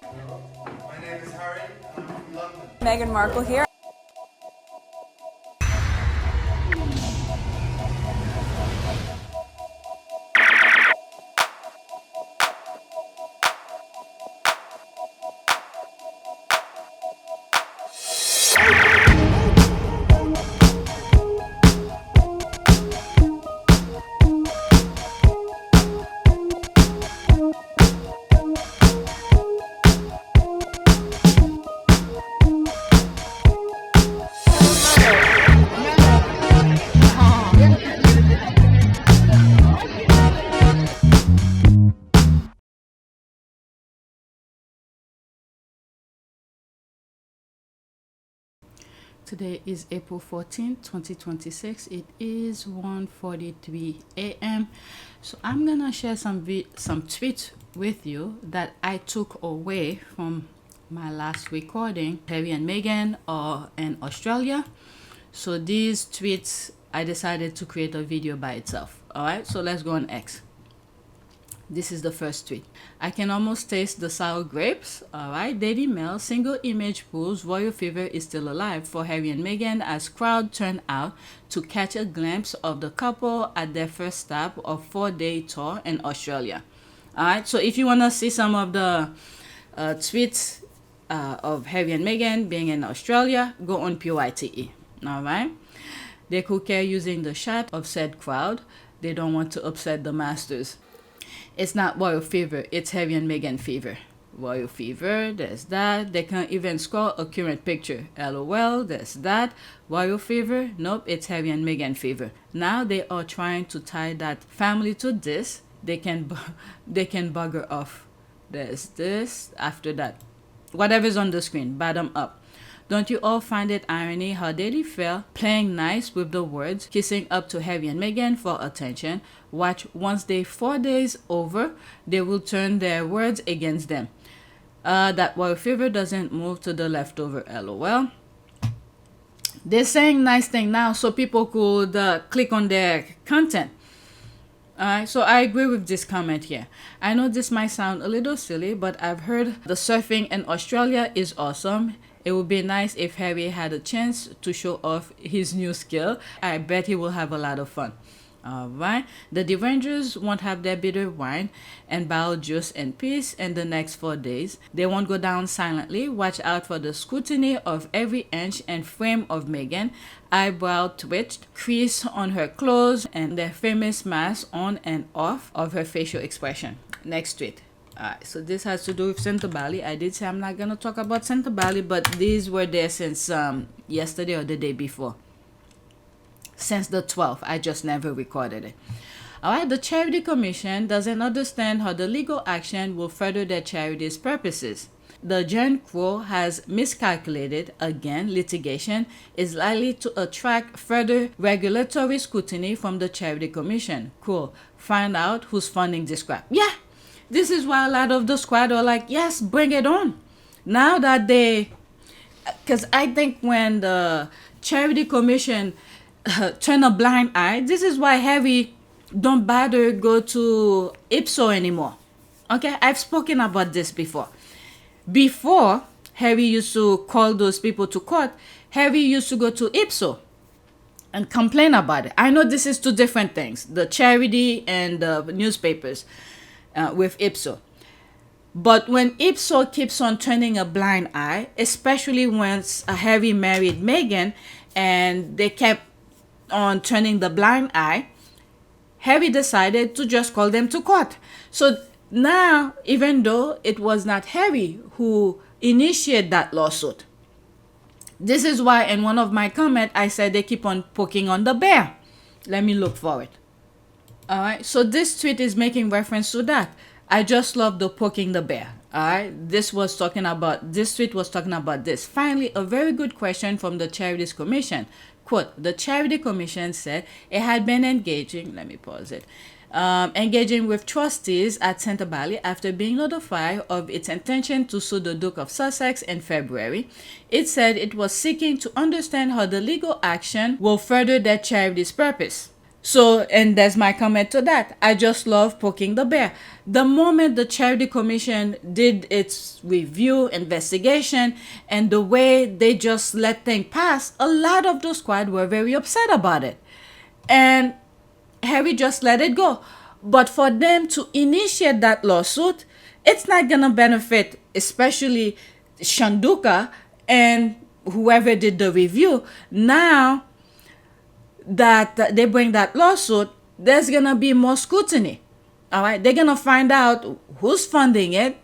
My name is Harry, and I'm from London. Meghan Markle here. Today is April 14th, 2026. It is 1:43 a.m. So I'm gonna share some tweets with you that I took away from my last recording. Harry and Meghan are in Australia. So these tweets, I decided to create a video by itself. Alright, so let's go on X. This is the first tweet. I can almost taste the sour grapes. Alright, Daily Mail, single image proves royal fever is still alive for Harry and Meghan as crowd turn out to catch a glimpse of the couple at their first stop of 4-day tour in Australia. Alright, so if you want to see some of the tweets of Harry and Meghan being in Australia, go on PYTE. Alright, they could care using the shot of said crowd. They don't want to upset the masters. It's not royal fever, it's Harry and Meghan fever. Royal fever, there's that. They can't even scroll a current picture. LOL, there's that. Royal fever, nope, it's Harry and Meghan fever. Now they are trying to tie that family to this. They can bugger off. There's this, after that. Whatever's on the screen, bottom up. Don't you all find it irony how Daily fell playing nice with the words, kissing up to Harry and Meghan for attention? Watch, once they 4 days over, they will turn their words against them. That royal fever doesn't move to the leftover, LOL. They're saying nice thing now so people could click on their content. Alright, so I agree with this comment here. I know this might sound a little silly, but I've heard the surfing in Australia is awesome. It would be nice if Harry had a chance to show off his new skill. I bet he will have a lot of fun. Alright, the Derangers won't have their bitter wine and bottle juice in peace in the next 4 days. They won't go down silently. Watch out for the scrutiny of every inch and frame of Meghan. Eyebrow twitched, crease on her clothes, and their famous mask on and off of her facial expression. Next tweet. Alright, so this has to do with Sentebale. I did say I'm not going to talk about Sentebale, but these were there since yesterday or the day before. Since the 12th, I just never recorded it. Alright, the Charity Commission doesn't understand how the legal action will further their charity's purposes. The Gen Crow has miscalculated. Again, litigation is likely to attract further regulatory scrutiny from the Charity Commission. Cool. Find out who's funding this crap. Yeah! This is why a lot of the squad are like, yes, bring it on. Now that because I think when the Charity Commission turn a blind eye, this is why Harry don't bother go to Ipso anymore. Okay, I've spoken about this before. Before, Harry used to call those people to court. Harry used to go to Ipso and complain about it. I know this is two different things, the charity and the newspapers. With Ipso. But when Ipso keeps on turning a blind eye, especially once Harry married Meghan and they kept on turning the blind eye, Harry decided to just call them to court. So now, even though it was not Harry who initiated that lawsuit, this is why in one of my comments I said they keep on poking on the bear. Let me look for it. Alright, so this tweet is making reference to that. I just love the poking the bear. Alright, this tweet was talking about this. Finally, a very good question from the Charities Commission. Quote, the Charity Commission said it had been engaging with trustees at Sentebale after being notified of its intention to sue the Duke of Sussex in February. It said it was seeking to understand how the legal action will further their charity's purpose. So, and that's my comment to that. I just love poking the bear. The moment the Charity Commission did its review, investigation, and the way they just let things pass, a lot of the squad were very upset about it. And Harry just let it go. But for them to initiate that lawsuit, it's not going to benefit, especially Shanduka and whoever did the review. Now that they bring that lawsuit, there's going to be more scrutiny. All right. They're going to find out who's funding it,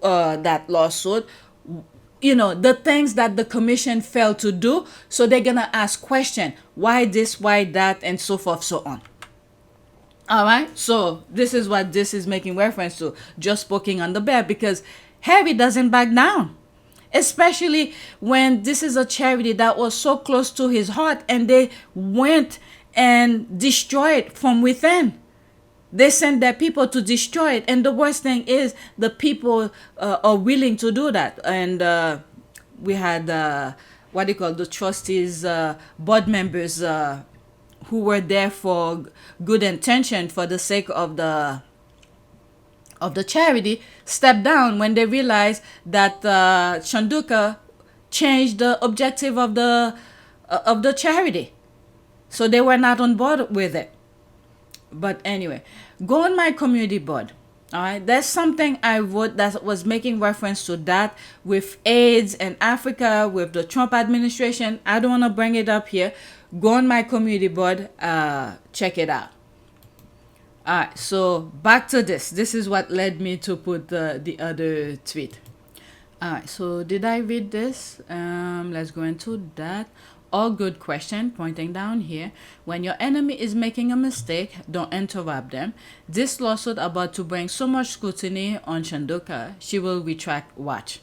that lawsuit, the things that the commission failed to do. So they're going to ask question, why this, why that, and so forth, so on. All right. So this is what this is making reference to, just poking on the bear, because Harry doesn't back down. Especially when this is a charity that was so close to his heart and they went and destroyed it from within. They sent their people to destroy it. And the worst thing is the people are willing to do that. And we had, the trustees, board members who were there for good intention for the sake of the charity stepped down when they realized that Shanduka changed the objective of the charity. So they were not on board with it. But anyway, go on my community board. All right, there's something I wrote that was making reference to that with AIDS and Africa, with the Trump administration. I don't want to bring it up here. Go on my community board, check it out. All right, so back to this. This is what led me to put the other tweet. All right, so did I read this? Let's go into that. All good question, pointing down here. When your enemy is making a mistake, don't interrupt them. This lawsuit about to bring so much scrutiny on Shanduka, she will retract, watch.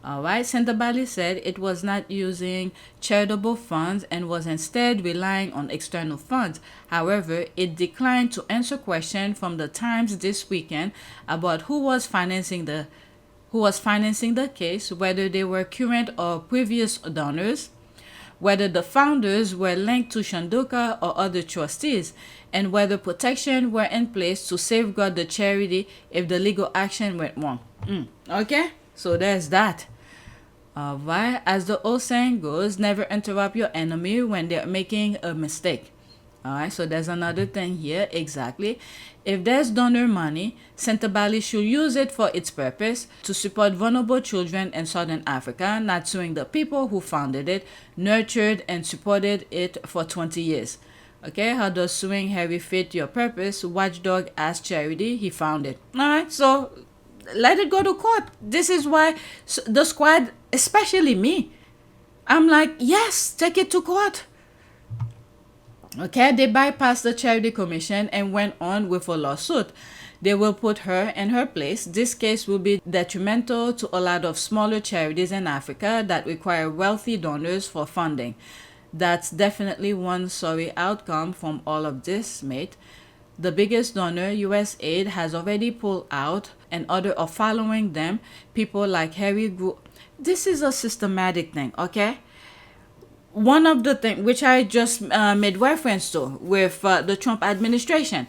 All right, Sentebale said it was not using charitable funds and was instead relying on external funds. However, it declined to answer questions from the Times this weekend about who was financing the case, whether they were current or previous donors, whether the founders were linked to Shanduka or other trustees, and whether protection were in place to safeguard the charity if the legal action went wrong. Okay, so there's that. Alright, as the old saying goes, never interrupt your enemy when they're making a mistake. Alright, so there's another thing here, exactly. If there's donor money, Sentebale should use it for its purpose, to support vulnerable children in Southern Africa, not suing the people who founded it, nurtured and supported it for 20 years. Okay, how does suing Harry fit your purpose? Watchdog asked charity, he found it. Alright, so let it go to court. This is why the squad, especially me, I'm like, yes, take it to court. Okay, they bypassed the Charity Commission and went on with a lawsuit. They will put her in her place. This case will be detrimental to a lot of smaller charities in Africa that require wealthy donors for funding. That's definitely one sorry outcome from all of this, mate. The biggest donor, USAID, has already pulled out, and others are following them. People like Harry Group. This is a systematic thing, okay? One of the things which I just made reference to with the Trump administration,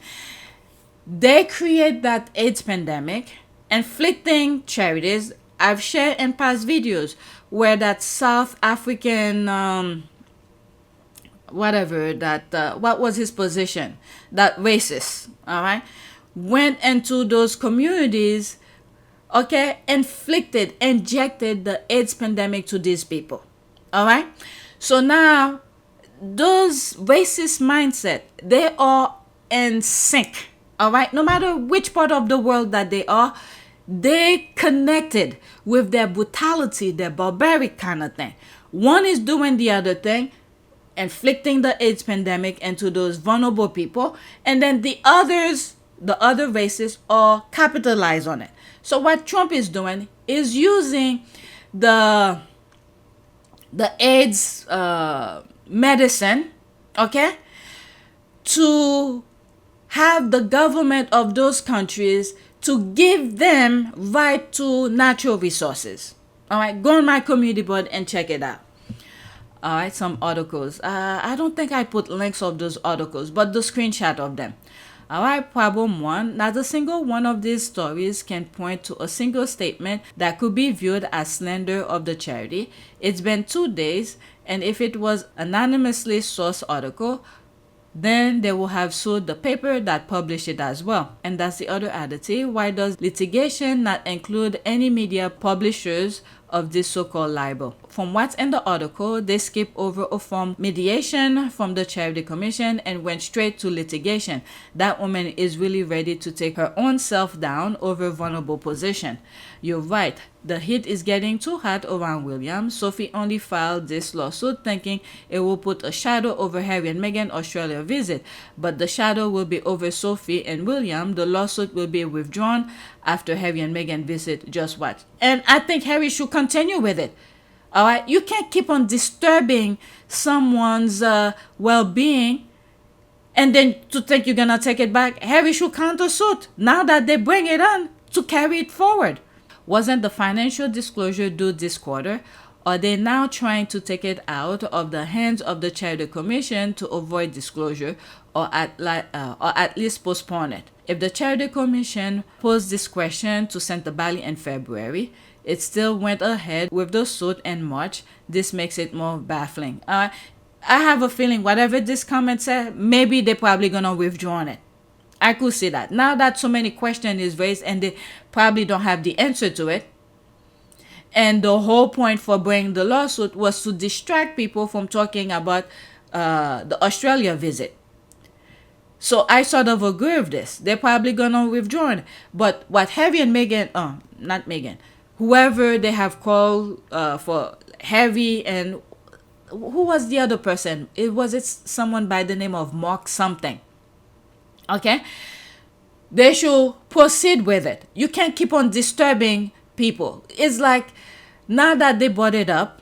they create that AIDS pandemic, inflicting charities. I've shared in past videos where that South African, what was his position? That racist, all right, went into those communities, okay, injected the AIDS pandemic to these people, all right? So now, those racist mindset, they are in sync, all right? No matter which part of the world that they are, they connected with their brutality, their barbaric kind of thing. One is doing the other thing, inflicting the AIDS pandemic into those vulnerable people, and then the other races are capitalize on it. So what Trump is doing is using the AIDS medicine, okay, to have the government of those countries to give them right to natural resources. All right, go on my community board and check it out. All right, some articles. I don't think I put links of those articles, but the screenshot of them. All right, problem one. Not a single one of these stories can point to a single statement that could be viewed as slander of the charity. It's been 2 days, and if it was anonymously sourced article, then they will have sued the paper that published it as well. And that's the other additive. Why does litigation not include any media publishers of this so-called libel? From what's in the article, they skip over a form mediation from the Charity Commission and went straight to litigation. That woman is really ready to take her own self down over vulnerable position. You're right. The heat is getting too hot around William. Sophie only filed this lawsuit thinking it will put a shadow over Harry and Meghan Australia visit. But the shadow will be over Sophie and William. The lawsuit will be withdrawn after Harry and Meghan visit. Just watch. And I think Harry should continue with it. All right? You can't keep on disturbing someone's well-being and then to think you're going to take it back. Harry should countersuit now that they bring it on to carry it forward. Wasn't the financial disclosure due this quarter? Are they now trying to take it out of the hands of the Charity Commission to avoid disclosure or at least postpone it? If the Charity Commission posed this question to Sentebale in February, it still went ahead with the suit in March. This makes it more baffling. I have a feeling whatever this comment said, maybe they're probably going to withdraw it. I could see that. Now that so many questions is raised and they probably don't have the answer to it. And the whole point for bringing the lawsuit was to distract people from talking about the Australia visit. So I sort of agree with this. They're probably going to withdraw it. But what Harry and Meghan, not Meghan, whoever they have called for Harry and who was the other person? It someone by the name of Mark something. Okay, they should proceed with it. You can't keep on disturbing people. It's like now that they brought it up,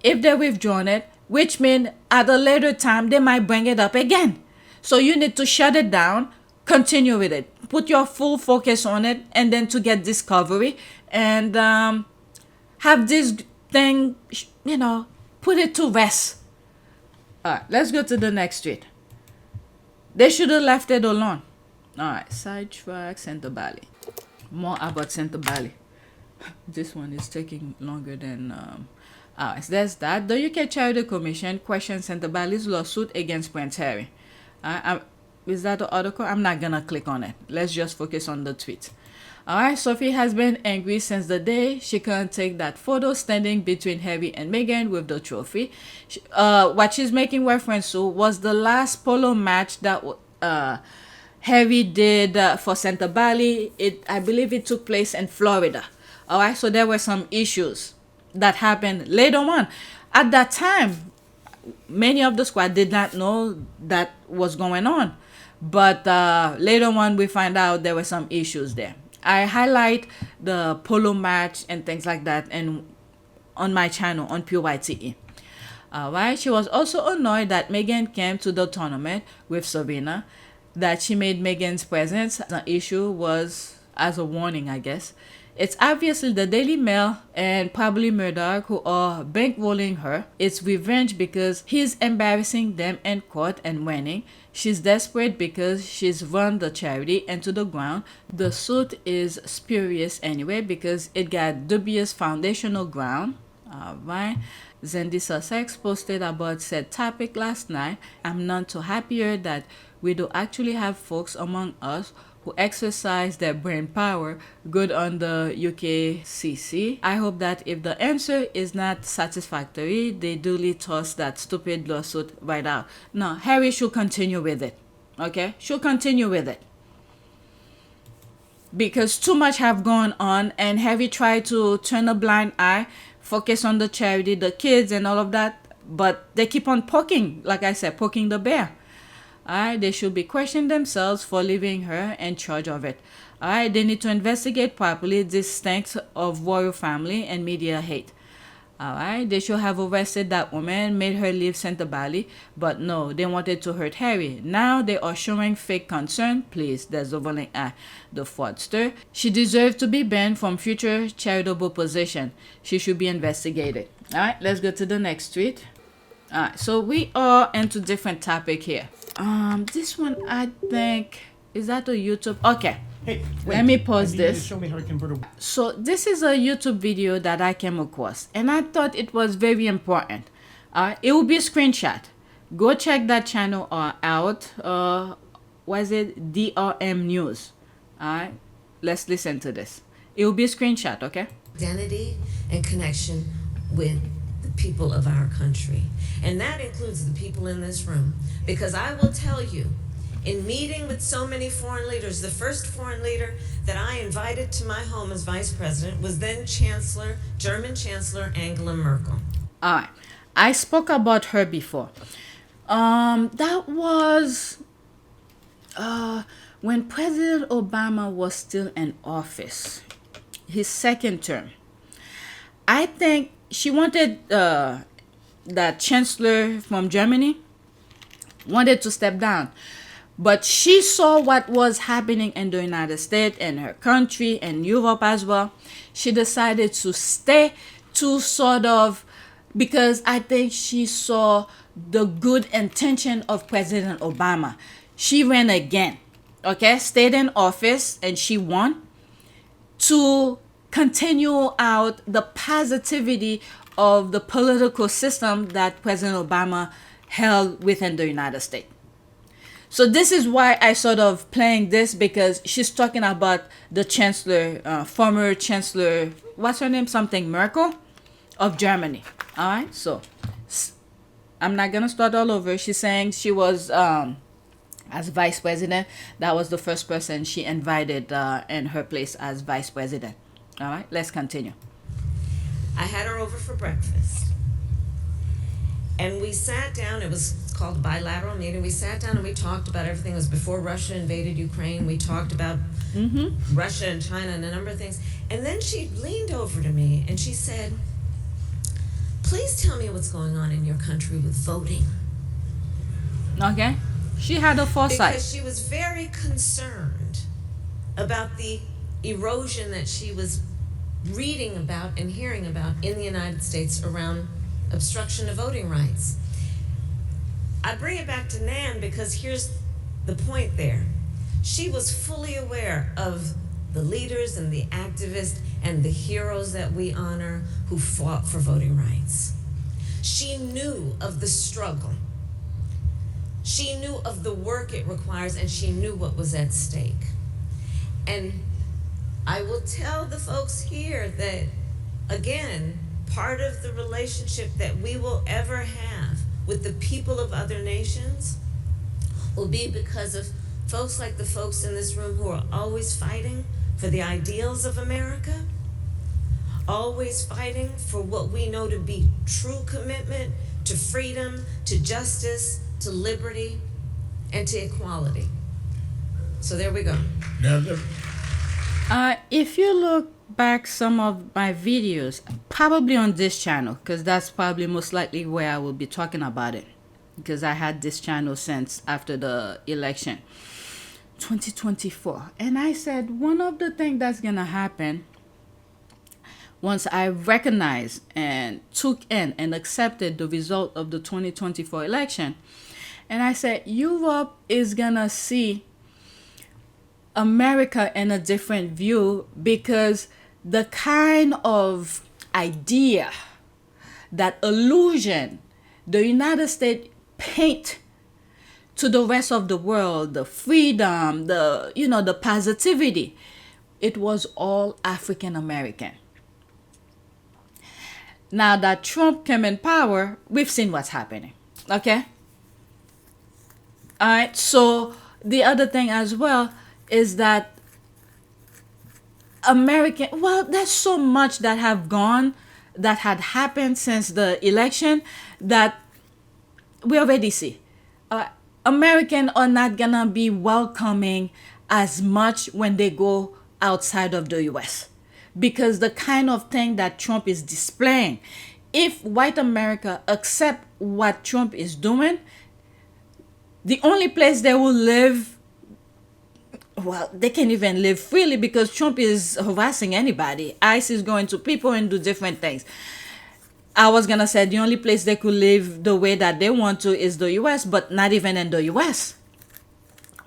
if they withdrawn it, which means at a later time they might bring it up again. So you need to shut it down, continue with it, put your full focus on it, and then to get discovery and have this thing, put it to rest. All right, let's go to the next tweet. They should have left it alone. All right, sidetrack, Sentebale. More about Sentebale. This one is taking longer than... all right, so there's that. The UK Charity Commission questions Sentebale's lawsuit against Prince Harry. Is that the article? I'm not going to click on it. Let's just focus on the tweet. All right, Sophie has been angry since the day she couldn't take that photo standing between Harry and Meghan with the trophy. What she's making reference to was the last polo match that Harry did for Sentebale. I believe it took place in Florida. All right, so there were some issues that happened later on. At that time, many of the squad did not know that was going on. But later on, we find out there were some issues there. I highlight the polo match and things like that on my channel on PYTE. Alright, she was also annoyed that Meghan came to the tournament with Serena, that she made Meghan's presence an issue was as a warning, I guess. It's obviously the Daily Mail and probably Murdoch who are bankrolling her. It's revenge because he's embarrassing them in court and winning. She's desperate because she's run the charity into the ground. The suit is spurious anyway because it got dubious foundational ground. Alright. Zandi Sussex posted about said topic last night. I'm none too happier that we do actually have folks among us who exercise their brain power. Good on the UKCC. I hope that if the answer is not satisfactory, they duly toss that stupid lawsuit right out. No, Harry should continue with it. Okay? Should continue with it. Because too much have gone on and Harry tried to turn a blind eye, focus on the charity, the kids and all of that. But they keep on poking, like I said, poking the bear. Alright, they should be questioning themselves for leaving her in charge of it. Alright, they need to investigate properly. This stinks of royal family and media hate. Alright, they should have arrested that woman, made her leave Sentebale, but no, they wanted to hurt Harry. Now they are showing fake concern. Please, there's the rolling eye. The fraudster. She deserves to be banned from future charitable position. She should be investigated. Alright, let's go to the next tweet. Alright, so we are into different topic here. This one I think is that a YouTube. Okay. Hey, Let me pause I need you to this. show me how to convert a So this is a YouTube video that I came across, and I thought it was very important. It will be a screenshot. Go check that channel out. Was it DRM News? Alright, let's listen to this. It will be a screenshot, okay? Identity and connection with the people of our country. And that includes the people in this room. Because I will tell you, in meeting with so many foreign leaders, the first foreign leader that I invited to my home as vice president was then German Chancellor Angela Merkel. All right. I spoke about her before. That was when President Obama was still in office, his second term. I think she wanted the chancellor from Germany wanted to step down. But she saw what was happening in the United States and her country and Europe as well. She decided to stay to sort of, because I think she saw the good intention of President Obama. She ran again, okay, stayed in office and she won to continue out the positivity of the political system that President Obama held within the United States. So this is why I sort of playing this, because she's talking about the chancellor, former chancellor, what's her name? Something Merkel of Germany. All right. So I'm not going to start all over. She's saying she was, as vice president, that was the first person she invited in her place as vice president. All right. Let's continue. I had her over for breakfast. And we sat down, it was called a bilateral meeting. We sat down and we talked about everything. It was before Russia invaded Ukraine. We talked about Russia and China and a number of things. And then she leaned over to me and she said, please tell me what's going on in your country with voting. Okay. She had a foresight. Because she was very concerned about the erosion that she was reading about and hearing about in the United States around obstruction of voting rights. I bring it back to Nan because here's the point there. She was fully aware of the leaders and the activists and the heroes that we honor who fought for voting rights. She knew of the struggle. She knew of the work it requires, and she knew what was at stake. And I will tell the folks here that, again, part of the relationship that we will ever have with the people of other nations will be because of folks like the folks in this room who are always fighting for the ideals of America, always fighting for what we know to be true commitment to freedom, to justice, to liberty, and to equality. So there we go. If you look back some of my videos, probably on this channel, because that's probably most likely where I will be talking about it, because I had this channel since after the election 2024. And I said one of the things that's gonna happen once I recognized and took in and accepted the result of the 2024 election, and I said Europe is gonna see America in a different view, because the kind of idea, that illusion the United States paint to the rest of the world, the freedom, the positivity, it was all African American. Now that Trump came in power, we've seen what's happening. Okay? All right. So the other thing as well is that there's so much that had happened since the election that we already see. Americans are not gonna be welcoming as much when they go outside of the US, because the kind of thing that Trump is displaying, if white America accept what Trump is doing, the only place they will live, well, they can't even live freely, because Trump is harassing anybody. ICE is going to people and do different things. I was gonna say the only place they could live the way that they want to is the US, but not even in the US.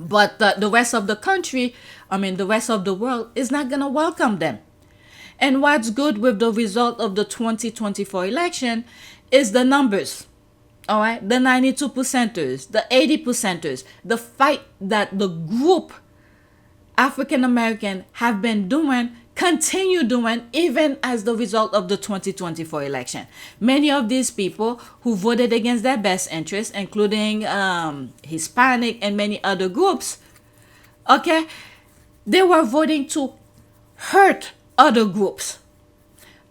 But the rest of the country, the rest of the world is not gonna welcome them. And what's good with the result of the 2024 election is the numbers. All right, the 92 percenters, the 80 percenters, the fight that the group African American have been doing, continue doing, even as the result of the 2024 election. Many of these people who voted against their best interests, including Hispanic and many other groups, okay, they were voting to hurt other groups.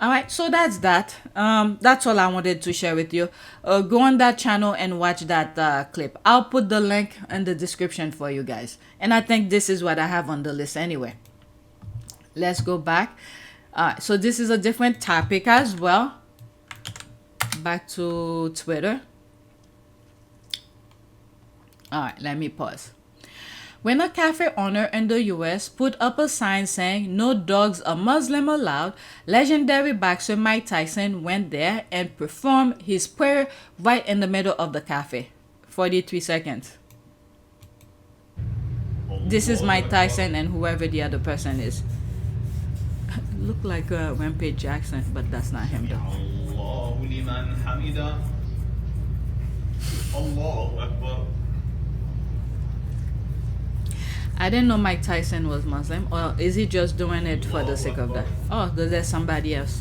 All right, so that's that. That's all I wanted to share with you. Go on that channel and watch that clip. I'll put the link in the description for you guys. And I think this is what I have on the list anyway. Let's go back. So this is a different topic as well. Back to Twitter. All right, let me pause. When a cafe owner in the US put up a sign saying no dogs or Muslim allowed, legendary boxer Mike Tyson went there and performed his prayer right in the middle of the cafe. 43 seconds. This is Mike Tyson and whoever the other person is. Look like Rampage Jackson, but that's not him though. I didn't know Mike Tyson was Muslim, or is he just doing it for the sake of that? Oh, there's somebody else.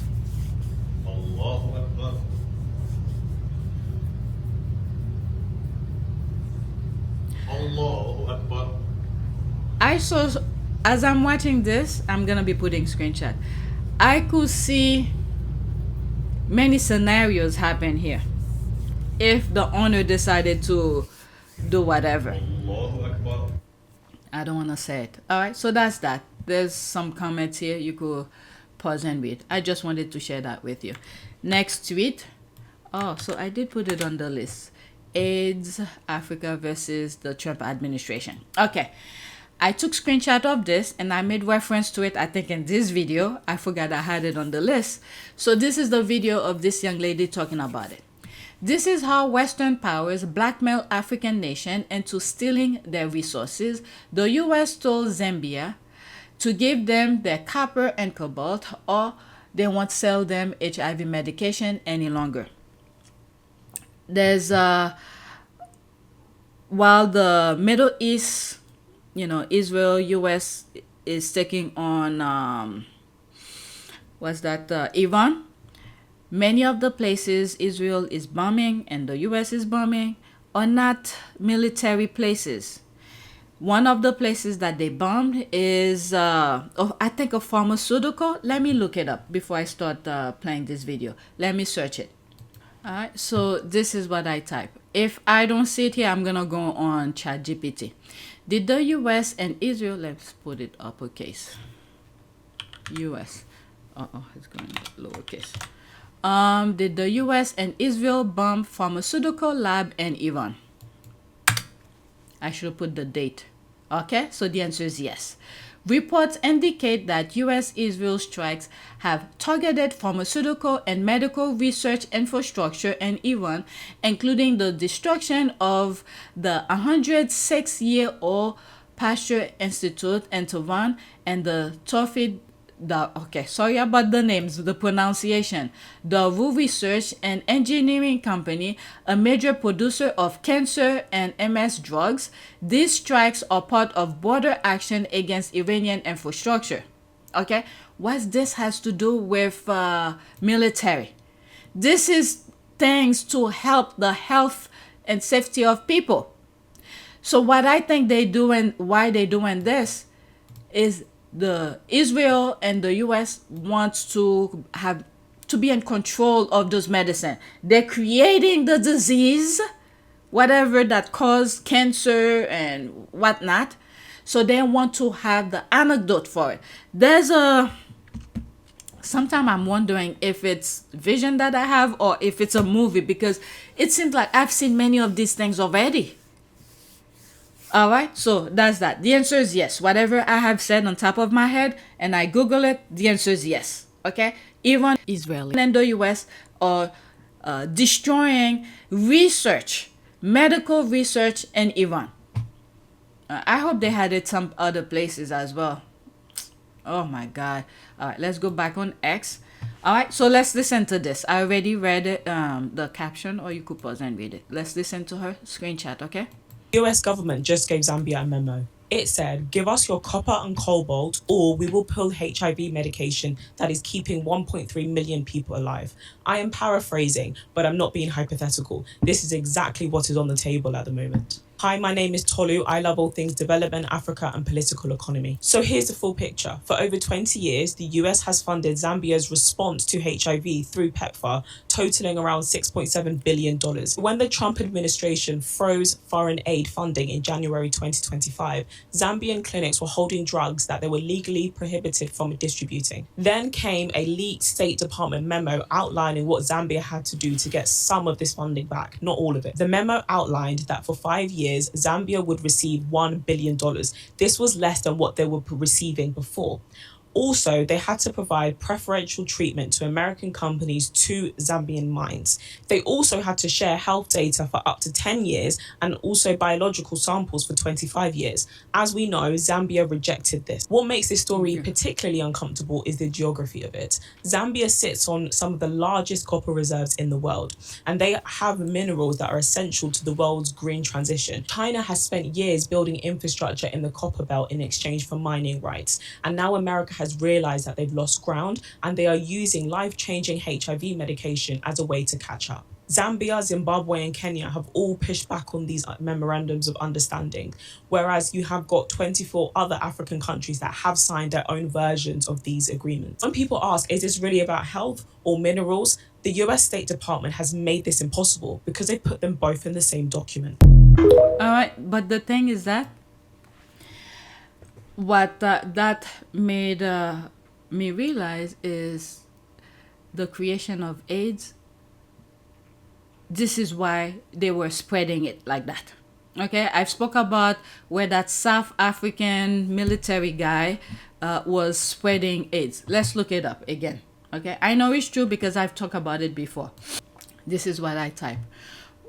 I saw, as I'm watching this, I'm gonna be putting screenshot. I could see many scenarios happen here if the owner decided to do whatever. I don't want to say it. All right, so that's that. There's some comments here you could pause and read. I just wanted to share that with you. Next tweet. Oh, so I did put it on the list. AIDS, Africa versus the Trump administration. Okay, I took screenshot of this and I made reference to it, I think, in this video. I forgot I had it on the list. So this is the video of this young lady talking about it. This is how Western powers blackmail African nation into stealing their resources. The US told Zambia to give them their copper and cobalt, or they won't sell them HIV medication any longer. There's while the Middle East, Israel, US is taking on Iran. Many of the places Israel is bombing and the US is bombing are not military places. One of the places that they bombed is, I think, a pharmaceutical. Let me look it up before I start playing this video. Let me search it. All right, so this is what I type. If I don't see it here, I'm going to go on ChatGPT. Did the US and Israel, let's put it uppercase. US. It's going lowercase. Did the US and Israel bomb pharmaceutical lab in Iran? I should put the date. Okay, so the answer is yes. Reports indicate that US-Israel strikes have targeted pharmaceutical and medical research infrastructure in Iran, including the destruction of the 106-year-old Pasteur Institute in Tehran and the sorry about the names, the pronunciation. The Wu Research and Engineering Company, a major producer of cancer and MS drugs. These strikes are part of broader action against Iranian infrastructure. Okay, what this has to do with military? This is things to help the health and safety of people. So what I think they do and why they doing this is the Israel and the US wants to have to be in control of those medicine. They're creating the disease, whatever that caused cancer and whatnot. So they want to have the antidote for it. Sometimes I'm wondering if it's vision that I have or if it's a movie, because it seems like I've seen many of these things already. All right, so that's that. The answer is yes. Whatever I have said on top of my head and I Google it, the answer is yes. Okay, Iran, Israel, and the US are destroying research, medical research in Iran. I hope they had it some other places as well. Oh my God. All right, let's go back on X. All right, so let's listen to this. I already read it, the caption, or you could pause and read it. Let's listen to her screen chat, okay? US government just gave Zambia a memo. It said, give us your copper and cobalt or we will pull HIV medication that is keeping 1.3 million people alive. I am paraphrasing, but I'm not being hypothetical. This is exactly what is on the table at the moment. Hi, my name is Tolu. I love all things development, Africa, and political economy. So here's the full picture. For over 20 years, the US has funded Zambia's response to HIV through PEPFAR, totaling around $6.7 billion. When the Trump administration froze foreign aid funding in January 2025, Zambian clinics were holding drugs that they were legally prohibited from distributing. Then came a leaked State Department memo outlining what Zambia had to do to get some of this funding back, not all of it. The memo outlined that for 5 years, Zambia would receive $1 billion. This was less than what they were receiving before. Also, they had to provide preferential treatment to American companies to Zambian mines. They also had to share health data for up to 10 years and also biological samples for 25 years. As we know, Zambia rejected this. What makes this story particularly uncomfortable is the geography of it. Zambia sits on some of the largest copper reserves in the world, and they have minerals that are essential to the world's green transition. China has spent years building infrastructure in the copper belt in exchange for mining rights, and now America has realized that they've lost ground and they are using life-changing HIV medication as a way to catch up. Zambia, Zimbabwe, and Kenya have all pushed back on these memorandums of understanding, whereas you have got 24 other African countries that have signed their own versions of these agreements. When people ask, is this really about health or minerals? The US State Department has made this impossible because they put them both in the same document. All right, but the thing is that what that made me realize is the creation of AIDS. This is why they were spreading it like that. Okay, I've spoke about where that South African military guy was spreading AIDS. Let's look it up again. Okay, I know it's true because I've talked about it before. This is what I type.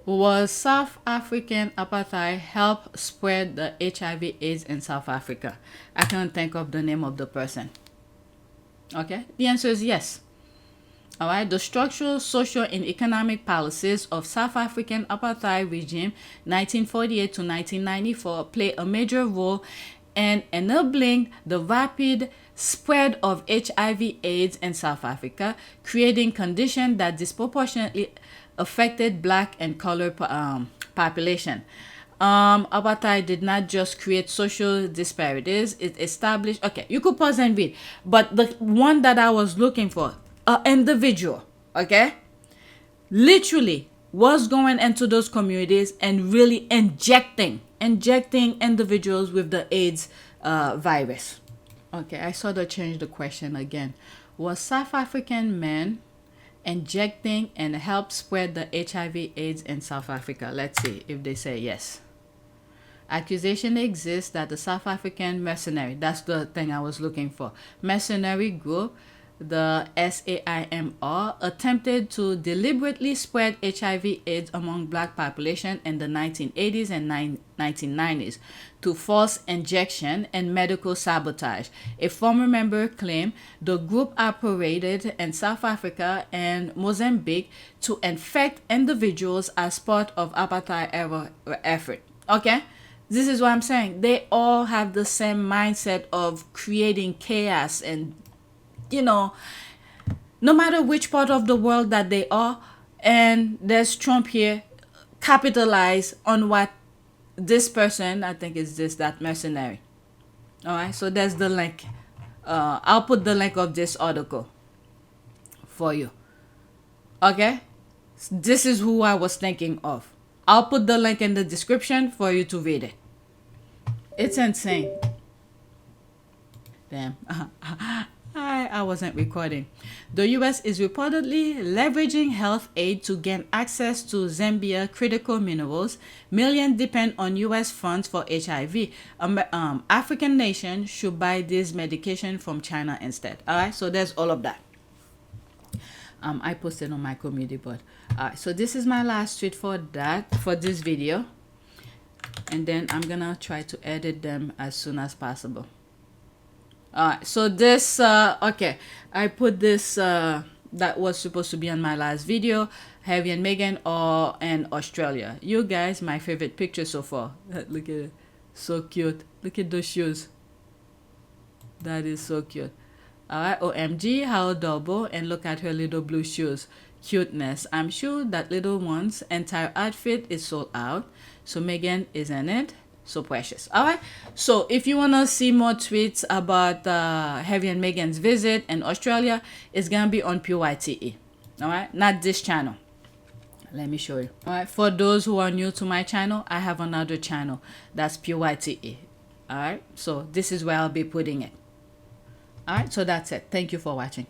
Was South African apartheid help spread the HIV AIDS in South Africa? I can't think of the name of the person. Okay, the answer is yes. All right, the structural, social, and economic policies of South African apartheid regime 1948 to 1994 play a major role in enabling the rapid spread of HIV AIDS in South Africa, creating conditions that disproportionately affected Black and colored population. Apartheid did not just create social disparities, it established, okay, you could pause and read, but the one that I was looking for, an individual, okay, literally was going into those communities and really injecting individuals with the AIDS virus. Okay, I sort of changed the question again. Was South African men injecting and help spread the HIV AIDS in South Africa? Let's see if they say yes. Accusation exists that the South African mercenary, that's the thing I was looking for, mercenary group, the SAIMR, attempted to deliberately spread HIV AIDS among Black population in the 1980s and 1990s to force injection and medical sabotage. A former member claimed the group operated in South Africa and Mozambique to infect individuals as part of apartheid effort. Okay? This is what I'm saying. They all have the same mindset of creating chaos and, you know, no matter which part of the world that they are, and there's Trump here, capitalize on what this person, I think is that mercenary. All right, so there's the link. I'll put the link of this article for you. Okay, this is who I was thinking of. I'll put the link in the description for you to read it. It's insane. Damn. I wasn't recording. The US is reportedly leveraging health aid to gain access to Zambia critical minerals. Millions depend on US funds for HIV. African nations should buy this medication from China instead. All right, so there's all of that. I posted on my community board. So this is my last tweet for this video, and then I'm gonna try to edit them as soon as possible. So this okay, I put this that was supposed to be on my last video, Harry and Meghan are in Australia. You guys, my favorite picture so far. Look at it, so cute. Look at those shoes, that is so cute. Alright, OMG, how adorable, and look at her little blue shoes. Cuteness. I'm sure that little one's entire outfit is sold out, so Meghan is in it. So precious. Alright, so if you want to see more tweets about Harry and Meghan's visit in Australia, it's gonna be on PYTE. Alright, not this channel. Let me show you. Alright, for those who are new to my channel, I have another channel that's PYTE. Alright, so this is where I'll be putting it. Alright, so that's it. Thank you for watching.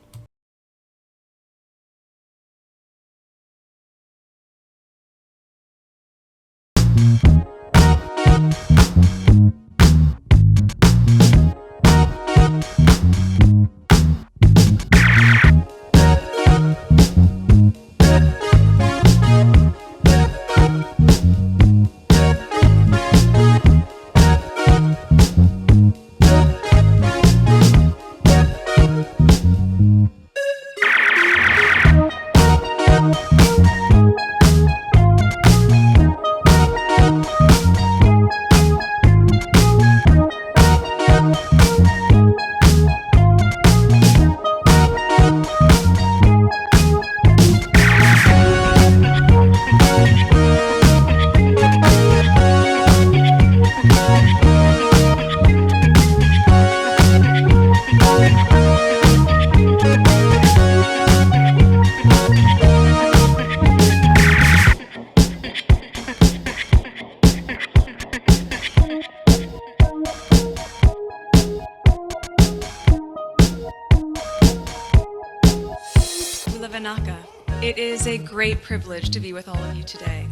It is a great privilege to be with all of you today.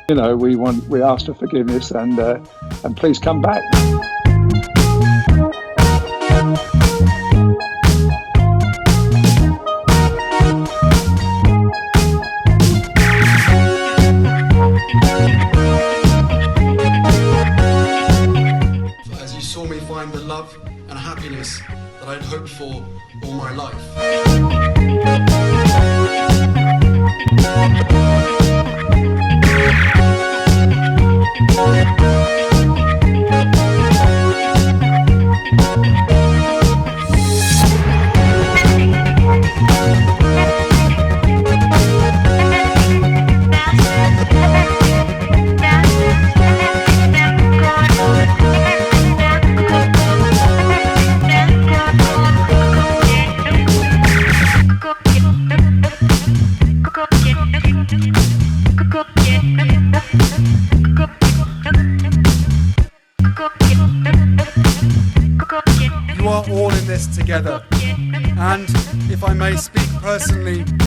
You know, we ask for forgiveness, and please come back. As you saw me find the love and happiness that I'd hoped for all my life. You are all in this together, and if I may speak personally,